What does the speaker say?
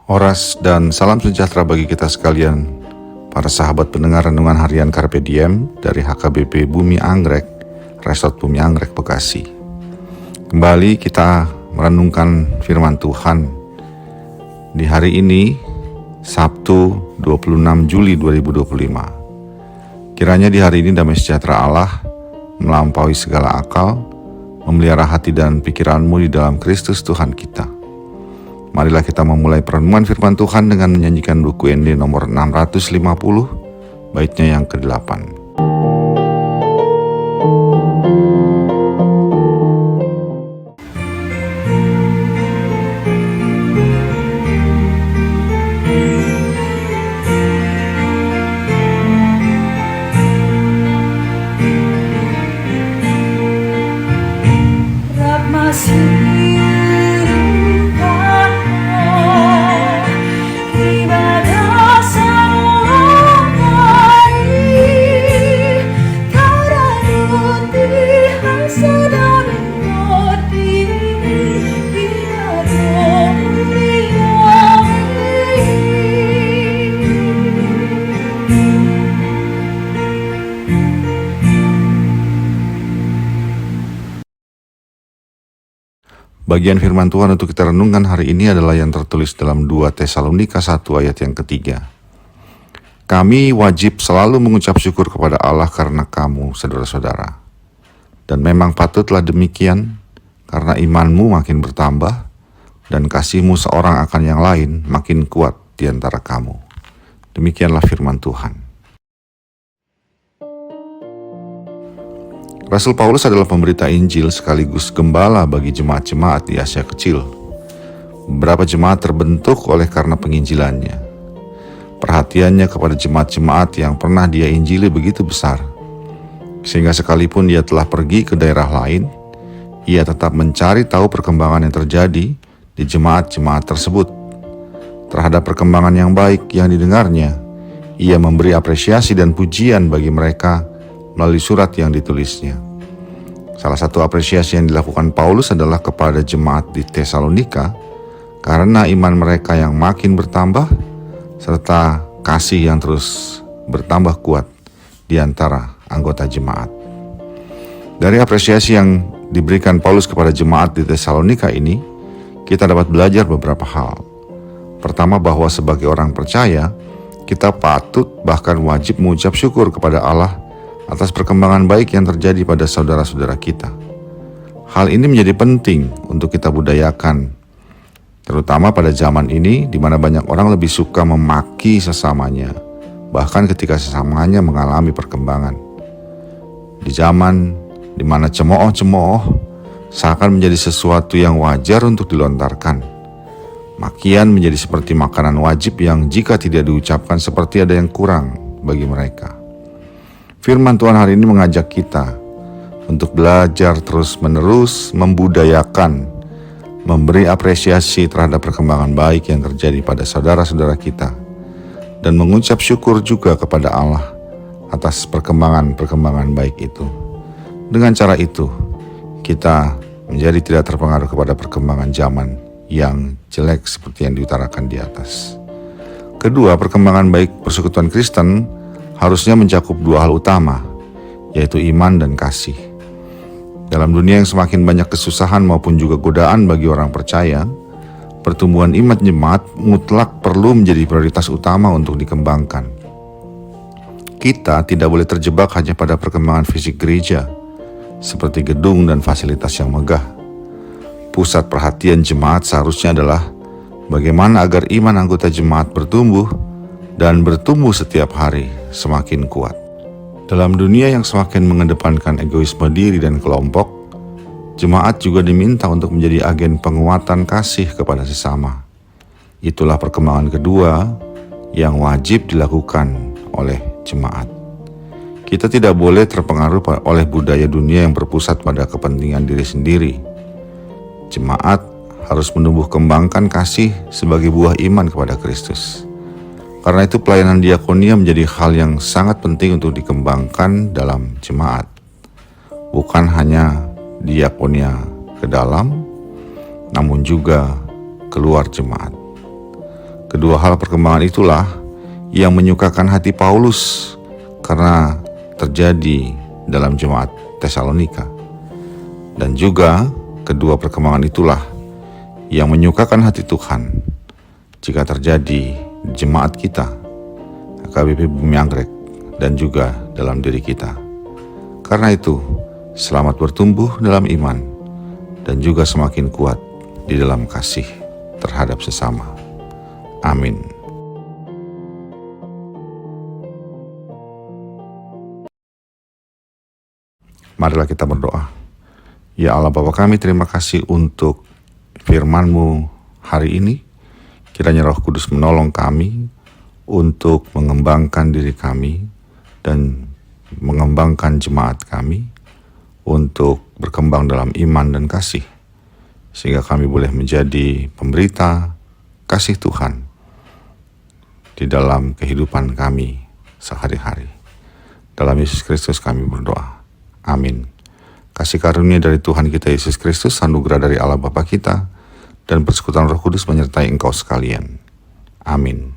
Horas dan salam sejahtera bagi kita sekalian, para sahabat pendengar renungan harian Carpe Diem dari HKBP Bumi Anggrek, Resort Bumi Anggrek, Bekasi. Kembali kita merenungkan firman Tuhan di hari ini, Sabtu 26 Juli 2025. Kiranya di hari ini damai sejahtera Allah melampaui segala akal, memelihara hati dan pikiranmu di dalam Kristus Tuhan kita. Marilah kita memulai perenungan firman Tuhan dengan menyanyikan buku ND nomor 650, baitnya yang ke-8. Bagian firman Tuhan untuk kita renungkan hari ini adalah yang tertulis dalam 2 Tesalonika 1 ayat yang ketiga. Kami wajib selalu mengucap syukur kepada Allah karena kamu, saudara-saudara. Dan memang patutlah demikian, karena imanmu makin bertambah, dan kasihmu seorang akan yang lain makin kuat di antara kamu. Demikianlah firman Tuhan. Rasul Paulus adalah pemberita Injil sekaligus gembala bagi jemaat-jemaat di Asia Kecil. Beberapa jemaat terbentuk oleh karena penginjilannya. Perhatiannya kepada jemaat-jemaat yang pernah dia injili begitu besar, sehingga sekalipun dia telah pergi ke daerah lain, ia tetap mencari tahu perkembangan yang terjadi di jemaat-jemaat tersebut. Terhadap perkembangan yang baik yang didengarnya, ia memberi apresiasi dan pujian bagi mereka melalui surat yang ditulisnya. Salah satu apresiasi yang dilakukan Paulus adalah kepada jemaat di Tesalonika karena iman mereka yang makin bertambah serta kasih yang terus bertambah kuat di antara anggota jemaat. Dari apresiasi yang diberikan Paulus kepada jemaat di Tesalonika ini, kita dapat belajar beberapa hal. Pertama, bahwa sebagai orang percaya, kita patut bahkan wajib mengucap syukur kepada Allah atas perkembangan baik yang terjadi pada saudara-saudara kita. Hal ini menjadi penting untuk kita budayakan, terutama pada zaman ini di mana banyak orang lebih suka memaki sesamanya, bahkan ketika sesamanya mengalami perkembangan. Di zaman di mana cemooh-cemooh seakan menjadi sesuatu yang wajar untuk dilontarkan. Makian menjadi seperti makanan wajib yang jika tidak diucapkan seperti ada yang kurang bagi mereka. Firman Tuhan hari ini mengajak kita untuk belajar terus-menerus membudayakan, memberi apresiasi terhadap perkembangan baik yang terjadi pada saudara-saudara kita, dan mengucap syukur juga kepada Allah atas perkembangan baik itu. Dengan cara itu, kita menjadi tidak terpengaruh kepada perkembangan zaman yang jelek seperti yang diutarakan di atas. Kedua, perkembangan baik persekutuan Kristen harusnya mencakup dua hal utama, yaitu iman dan kasih. Dalam dunia yang semakin banyak kesusahan maupun juga godaan bagi orang percaya, pertumbuhan iman jemaat mutlak perlu menjadi prioritas utama untuk dikembangkan. Kita tidak boleh terjebak hanya pada perkembangan fisik gereja, seperti gedung dan fasilitas yang megah. Pusat perhatian jemaat seharusnya adalah bagaimana agar iman anggota jemaat bertumbuh dan bertumbuh setiap hari semakin kuat. Dalam dunia yang semakin mengedepankan egoisme diri dan kelompok, jemaat juga diminta untuk menjadi agen penguatan kasih kepada sesama. Itulah perkembangan kedua yang wajib dilakukan oleh jemaat. Kita tidak boleh terpengaruh oleh budaya dunia yang berpusat pada kepentingan diri sendiri. Jemaat harus menumbuh kembangkan kasih sebagai buah iman kepada Kristus. Karena itu pelayanan diakonia menjadi hal yang sangat penting untuk dikembangkan dalam jemaat. Bukan hanya diakonia ke dalam, namun juga keluar jemaat. Kedua hal perkembangan itulah yang menyukakan hati Paulus karena terjadi dalam jemaat Tesalonika. Dan juga kedua perkembangan itulah yang menyukakan hati Tuhan jika terjadi di jemaat kita, HKBP Bumi Anggrek, dan juga dalam diri kita. Karena itu, selamat bertumbuh dalam iman dan juga semakin kuat di dalam kasih terhadap sesama. Amin. Marilah kita berdoa. Ya Allah Bapa kami, terima kasih untuk firman-Mu hari ini. Kiranya Roh Kudus menolong kami untuk mengembangkan diri kami dan mengembangkan jemaat kami untuk berkembang dalam iman dan kasih, sehingga kami boleh menjadi pemberita kasih Tuhan di dalam kehidupan kami sehari-hari. Dalam Yesus Kristus kami berdoa. Amin. Kasih karunia dari Tuhan kita Yesus Kristus, anugerah dari Allah Bapa kita, dan persekutuan Roh Kudus menyertai engkau sekalian. Amin.